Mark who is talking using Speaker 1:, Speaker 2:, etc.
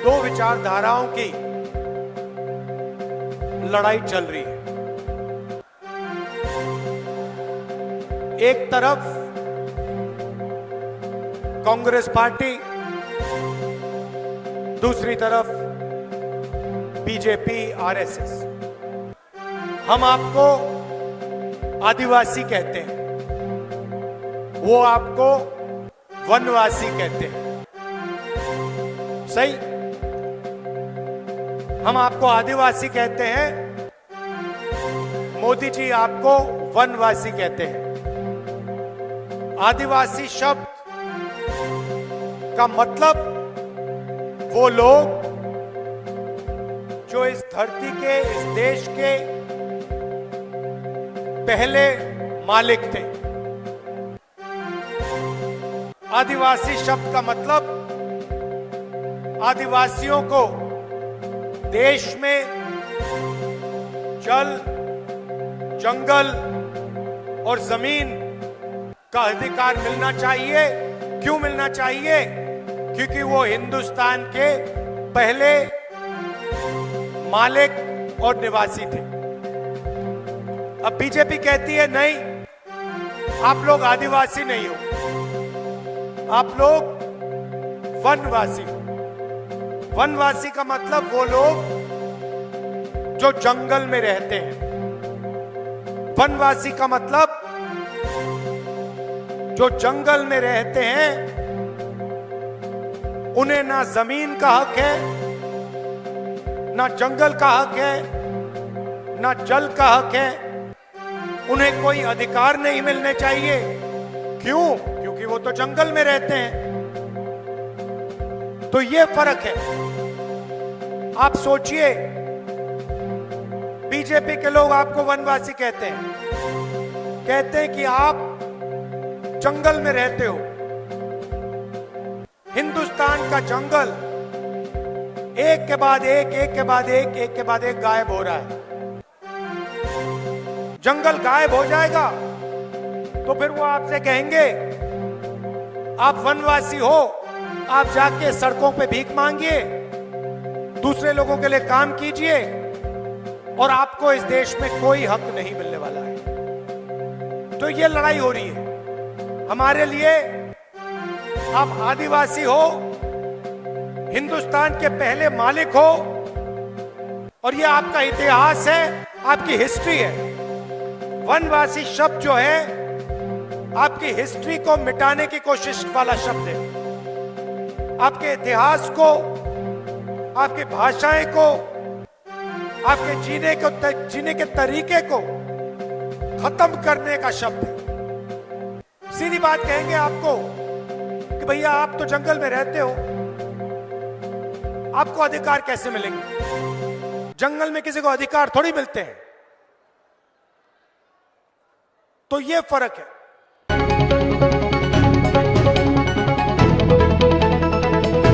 Speaker 1: दो विचारधाराओं की लड़ाई चल रही है। एक तरफ कांग्रेस पार्टी, दूसरी तरफ बीजेपी, आरएसएस। हम आपको आदिवासी कहते हैं, वो आपको वनवासी कहते हैं। सही? हम आपको आदिवासी कहते हैं, मोदी जी आपको वनवासी कहते हैं। आदिवासी शब्द का मतलब वो लोग जो इस धरती के, इस देश के पहले मालिक थे। आदिवासी शब्द का मतलब आदिवासियों को देश में जल, जंगल और जमीन का अधिकार मिलना चाहिए। क्यों मिलना चाहिए? क्योंकि वो हिंदुस्तान के पहले मालिक और निवासी थे। अब बीजेपी कहती है नहीं, आप लोग आदिवासी नहीं हो, आप लोग वनवासी हो। वनवासी का मतलब वो लोग जो जंगल में रहते हैं। वनवासी का मतलब जो जंगल में रहते हैं, उन्हें ना जमीन का हक है, ना जंगल का हक है, ना जल का हक है। उन्हें कोई अधिकार नहीं मिलने चाहिए। क्यों? क्योंकि वो तो जंगल में रहते हैं। तो ये फर्क है। आप सोचिए, बीजेपी के लोग आपको वनवासी कहते हैं कि आप जंगल में रहते हो। हिंदुस्तान का जंगल एक के बाद एक, एक के बाद एक, एक के बाद एक गायब हो रहा है। जंगल गायब हो जाएगा तो फिर वो आपसे कहेंगे आप वनवासी हो, आप जाके सड़कों पे भीख मांगिए, दूसरे लोगों के लिए काम कीजिए और आपको इस देश में कोई हक नहीं मिलने वाला है। तो ये लड़ाई हो रही है हमारे लिए। आप आदिवासी हो, हिंदुस्तान के पहले मालिक हो, और ये आपका इतिहास है, आपकी हिस्ट्री है। वनवासी शब्द जो है आपकी हिस्ट्री को मिटाने की कोशिश वाला शब्द है। आपके इतिहास को, आपकी भाषाएं को, आपके जीने के तरीके को खत्म करने का शब्द है। सीधी बात कहेंगे आपको कि भैया आप तो जंगल में रहते हो, आपको अधिकार कैसे मिलेंगे? जंगल में किसी को अधिकार थोड़ी मिलते हैं। तो ये फर्क है।